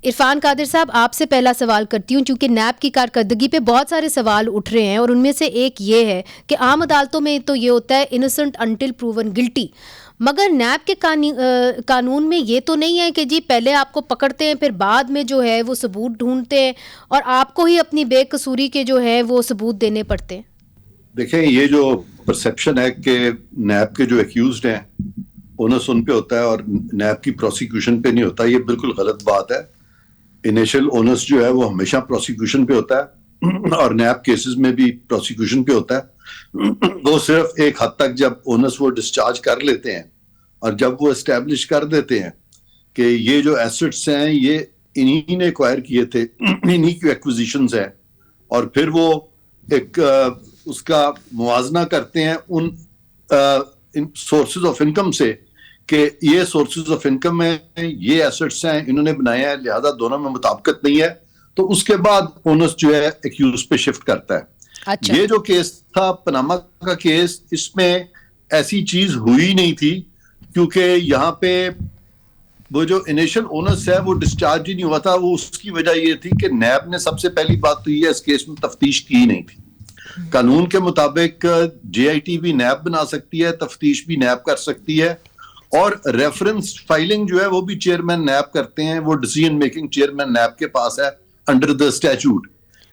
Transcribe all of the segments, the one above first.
عرفان قادر صاحب آپ سے پہلا سوال کرتی ہوں، چونکہ نیب کی کارکردگی پہ بہت سارے سوال اٹھ رہے ہیں، اور ان میں سے ایک یہ ہے کہ عام عدالتوں میں تو یہ ہوتا ہے انوسنٹ انٹل پروون گلٹی، مگر نیب کے قانون میں یہ تو نہیں ہے کہ جی پہلے آپ کو پکڑتے ہیں پھر بعد میں جو ہے وہ ثبوت ڈھونڈتے ہیں اور آپ کو ہی اپنی بے قصوری کے جو ہے وہ ثبوت دینے پڑتے ہیں. دیکھیں یہ جو پرسیپشن ہے کہ نیب کے جو ایکیوزڈ ہیں اونس ان پہ ہوتا ہے اور نیب کی پروسیکیوشن پہ نہیں ہوتا، یہ بالکل غلط بات ہے. انیشل اونس جو ہے وہ ہمیشہ پروسیکیوشن پہ ہوتا ہے اور نیب کیسز میں بھی پروسیکیوشن پہ ہوتا ہے. وہ صرف ایک حد تک جب اونس وہ ڈسچارج کر لیتے ہیں اور جب وہ اسٹیبلش کر دیتے ہیں کہ یہ جو ایسٹس ہیں یہ انہی نے ایکوائر کیے تھے، انہی کی ایکوزیشنز ہیں، اور پھر وہ ایک اس کا موازنہ کرتے ہیں ان سورسز آف انکم سے کہ یہ سورسز آف انکم ہیں، یہ ایسٹس ہیں، انہوں نے بنایا ہے، لہذا دونوں میں مطابقت نہیں ہے، تو اس کے بعد اونس جو ہے ایکیوز پہ شفٹ کرتا ہے. اچھا. یہ جو کیس تھا پناما کا کیس، اس میں ایسی چیز ہوئی نہیں تھی کیونکہ یہاں پہ وہ جو انیشل اونس ہے وہ ڈسچارج ہی نہیں ہوا تھا. وہ اس کی وجہ یہ تھی کہ نیب نے سب سے پہلی بات تو یہ اس کیس میں تفتیش کی نہیں تھی. قانون کے مطابق جے آئی ٹی بھی نیب بنا سکتی ہے، تفتیش بھی نیب کر سکتی ہے، اور ریفرنس فائلنگ جو ہے وہ بھی چیئرمین نیب کرتے ہیں، وہ ڈیسیژن میکنگ چیئرمین نیب کے پاس ہے انڈر دا اسٹیچوٹ.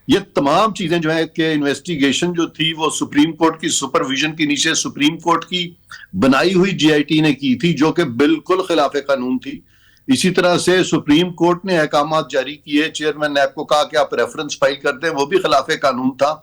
یہ تمام چیزیں جو ہے کہ انویسٹیگیشن جو تھی وہ سپریم کورٹ کی سپرویژن کے نیچے سپریم کورٹ کی بنائی ہوئی جے آئی ٹی نے کی تھی، جو کہ بالکل خلاف قانون تھی. اسی طرح سے سپریم کورٹ نے احکامات جاری کیے، چیئرمین نیب کو کہا کہ آپ ریفرنس فائل کر دیں، وہ بھی خلاف قانون تھا.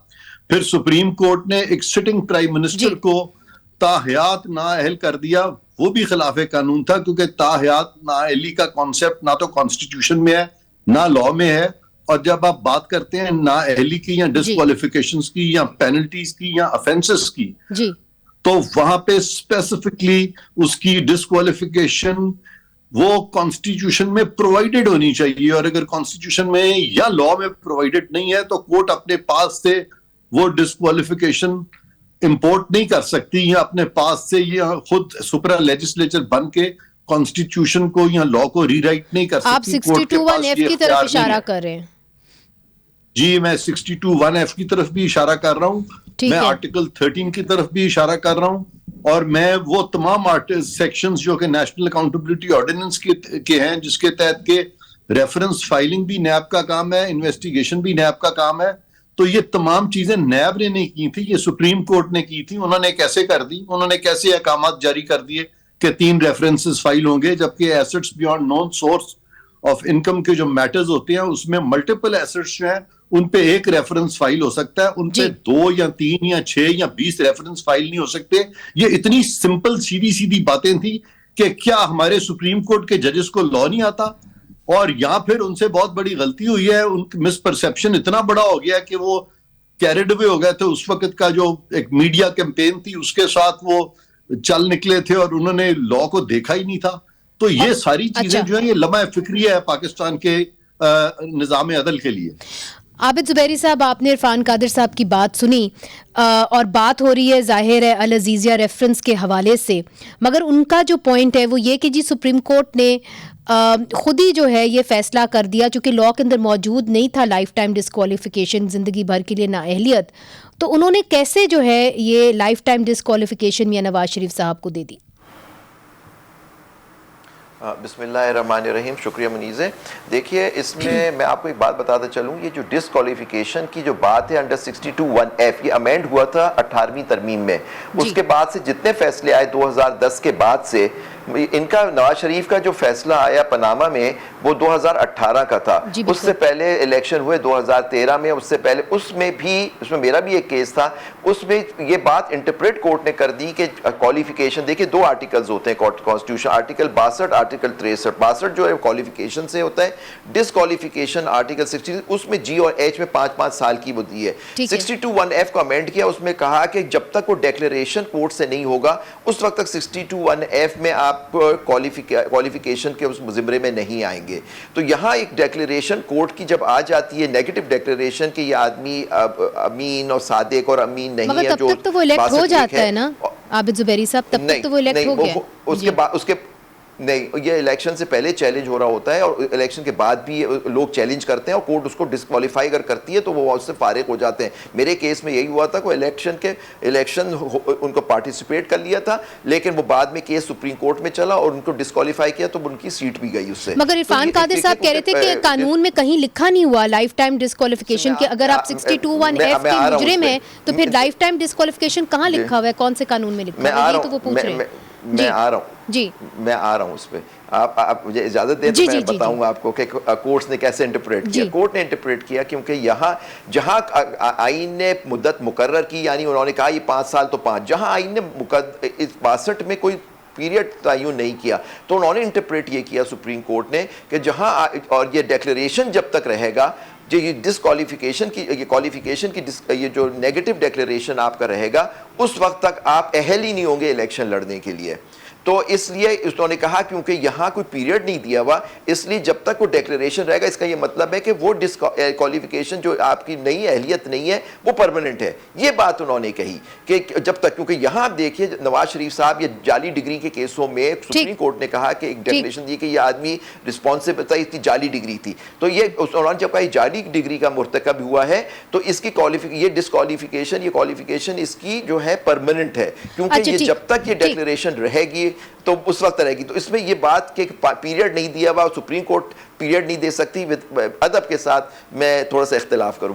پھر سپریم کورٹ نے ایک سٹنگ پرائم منسٹر کو تاحیات نااہل کر دیا، وہ بھی خلاف قانون تھا، کیونکہ تاحیات نااہلی کا کانسیپٹ نہ تو کانسٹیٹیوشن میں ہے نہ لا میں ہے. اور جب آپ بات کرتے ہیں نااہلی کی یا ڈسکوالیفیکیشنز کی یا پینلٹیز کی یا افینسز کی، تو وہاں پہ اسپیسیفکلی اس کی ڈسکوالیفیکیشن وہ کانسٹیٹیوشن میں پرووائڈڈ ہونی چاہیے، اور اگر کانسٹیٹیوشن میں یا لا میں پرووائڈڈ نہیں ہے تو کورٹ اپنے پاس سے وہ ڈسکوالیفیکیشن امپورٹ نہیں کر سکتی، یا اپنے پاس سے یا خود سپرا لیجسلیچر بن کے کانسٹیٹیوشن کو یا لا کو ری رائٹ نہیں کر سکتی. آپ 62(1) کی طرف اشارہ کر رہے ہیں. جی میں 62(1) کی طرف بھی اشارہ کر رہا ہوں، میں آرٹیکل 13 کی طرف بھی اشارہ کر رہا ہوں، اور میں وہ تمام سیکشنز جو کہ نیشنل اکاؤنٹیبلٹی آرڈیننس کے ہیں، جس کے تحت کہ ریفرنس فائلنگ بھی نیب کا کام ہے، انویسٹیگیشن بھی نیب کا کام ہے. تو یہ تمام چیزیں نیب نے نہیں کی تھی، یہ سپریم کورٹ نے کی تھی. انہوں نے کیسے کر دی؟ انہوں نے کیسے احکامات جاری کر دیے کہ 3 ریفرنسز فائل ہوں گے، جبکہ assets beyond known source of income کے جو میٹرز ہوتے ہیں اس میں ملٹیپل ایسٹس جو ہیں ان پہ ایک ریفرنس فائل ہو سکتا ہے، ان پہ 2 یا 3 یا 6 یا 20 ریفرنس فائل نہیں ہو سکتے. یہ اتنی سمپل سیدھی باتیں تھیں کہ کیا ہمارے سپریم کورٹ کے ججز کو لا نہیں آتا؟ اور یا پھر ان سے بہت بڑی غلطی ہوئی ہے، ان کی مس پرسیپشن اتنا بڑا ہو گیا کہ وہ کیریڈ ہوئے ہو گئے تھے. اس وقت کا جو ایک میڈیا کیمپین تھی اس کے ساتھ وہ چل نکلے تھے اور انہوں نے لا کو دیکھا ہی نہیں تھا. تو یہ ساری چیزیں جو ہیں یہ لمحہ فکری ہے پاکستان کے نظام عدل کے لیے. عابد زبیری صاحب، آپ نے عرفان قادر صاحب کی بات سنی، اور بات ہو رہی ہے ظاہر ہے العزیزیہ ریفرنس کے حوالے سے، مگر ان کا جو پوائنٹ ہے وہ یہ کہ جی سپریم کورٹ نے خود ہی جو ہے یہ فیصلہ کر دیا، چونکہ لا کے اندر موجود نہیں تھا لائف ٹائم ڈسکوالیفیکیشن، زندگی بھر کے لیے نااہلیت، تو انہوں نے کیسے جو ہے یہ life time disqualification Mian Nawaz Sharif صاحب کو دے دی؟ بسم اللہ الرحمن الرحیم. شکریہ منیزے. دیکھیے اس میں آپ کو ایک بات بتاتا چلوں، یہ جو ڈسکوالیفیکیشن کی جو بات ہے انڈر 62(1)(f) یہ امینڈ ہوا تھا 18ویں ترمیم میں. اس کے بعد سے جتنے فیصلے آئے 2010 کے بعد سے، ان کا نواز شریف کا جو فیصلہ آیا پناما میں وہ 2018 کا تھا. اس سے پہلے الیکشن ہوئے 2013 میں، اس سے پہلے اس میں میرا بھی ایک کیس تھا. اس میں یہ بات انٹرپریٹ کورٹ نے کر دی کہ کوالیفیکیشن، دیکھیں 2 آرٹیکلز ہوتے ہیں کانسٹیٹیوشن، آرٹیکل 62 آرٹیکل 63. 62 جو ہے کوالیفیکیشن سے ہوتا ہے، ڈسکوالیفیکیشن آرٹیکل 60 اس میں جی اور ایچ میں 5 سال کی وہ دی ہے. 62(1)(f) کو امینڈ کیا، اس میں کہا کہ جب تک وہ ڈیکلیریشن کورٹ سے نہیں ہوگا اس وقت تک 62(1)(f) میں آپ کوالیفیکیشن کے اس زمرے میں نہیں آئیں گے. تو یہاں ایک ڈیکلیریشن کورٹ کی جب آ جاتی ہے، نیگیٹو ڈیکلیریشن کہ یہ آدمی امین اور صادق اور امین نہیں ہے، جو تب تک تو وہ الیکٹ ہو جاتا ہے نا عابد زبیری صاحب، تب تک تو وہ الیکٹ ہو گیا. اس کے نہیں, یہ الیکشن سے پہلے چیلنج ہو رہا ہوتا ہے اور الیکشن کے بعد بھی لوگ چیلنج کرتے ہیں اور کورٹ اس کو ڈسکوالیفائی اگر کرتی ہے تو وہ اس سے فارغ ہو جاتے ہیں. میرے کیس میں یہی ہوا تھا کہ الیکشن ان کو پارٹیسپیٹ کر لیا تھا لیکن وہ بعد میں کیس سپریم کورٹ میں چلا اور ان کو ڈسکوالیفائی کیا تو ان کی سیٹ بھی گئی اس سے. مگر عرفان قادر صاحب کہہ رہے تھے کہ قانون میں کہیں لکھا نہیں ہوا لائف ٹائم ڈسکوالیفیکیشن کہ اگر آپ 62(1)(f) کے مجرم ہیں تو پھر لائف ٹائم ڈسکوالیفیکیشن کہاں لکھا ہوا ہے, کون سے قانون میں لکھا ہوا ہے, یہ تو وہ پوچھ رہے ہیں. میں آ رہا ہوں اس پہ, آپ مجھے اجازت دیں تو میں بتاؤں گا آپ کو کہ کورٹس نے کیسے انٹرپریٹ کیا. کورٹ نے انٹرپریٹ کیا کیونکہ یہاں جہاں آئین نے مدت مقرر کی, یعنی انہوں نے کہا یہ 5 سال تو 5, جہاں آئین نے 62 میں کوئی پیریڈ تعین نہیں کیا تو انہوں نے انٹرپریٹ یہ کیا سپریم کورٹ نے کہ جہاں, اور یہ ڈیکلریشن جب تک رہے گا, جو یہ ڈسکوالیفیکیشن کی, یہ کوالیفیکیشن کی یہ جو نیگیٹو ڈیکلریشن آپ کا رہے گا اس وقت تک آپ اہل ہی نہیں ہوں گے الیکشن لڑنے کے لیے. تو اس لیے انہوں نے کہا کیونکہ یہاں کوئی پیریڈ نہیں دیا ہوا اس لیے جب تک وہ ڈیکلریشن رہے گا, اس کا یہ مطلب ہے کہ وہ کوالیفیکیشن جو آپ کی نئی اہلیت نہیں ہے وہ پرماننٹ ہے. یہ بات انہوں نے کہی کہ جب تک, کیونکہ یہاں آپ دیکھیے نواز شریف صاحب یہ جعلی ڈگری کے کیسوں میں سپریم کورٹ نے کہا کہ ایک ڈیکلریشن دی کہ یہ آدمی رسپانسبل تھا, اس کی جعلی ڈگری تھی, تو یہ انہوں نے جب کہا یہ جعلی ڈگری کا مرتکب ہوا ہے تو اس کی یہ ڈسکوالیفیکیشن, یہ کوالیفیکیشن اس کی جو ہے پرماننٹ ہے, کیونکہ یہ جب تک یہ ڈیکلریشن رہے گی تو اس وقت رہے گی. تو اس میں یہ بات کہ پیریڈ نہیں دیا ہوا, سپریم کورٹ پیریڈ نہیں دے سکتی, ادب کے ساتھ میں تھوڑا سا اختلاف کروں.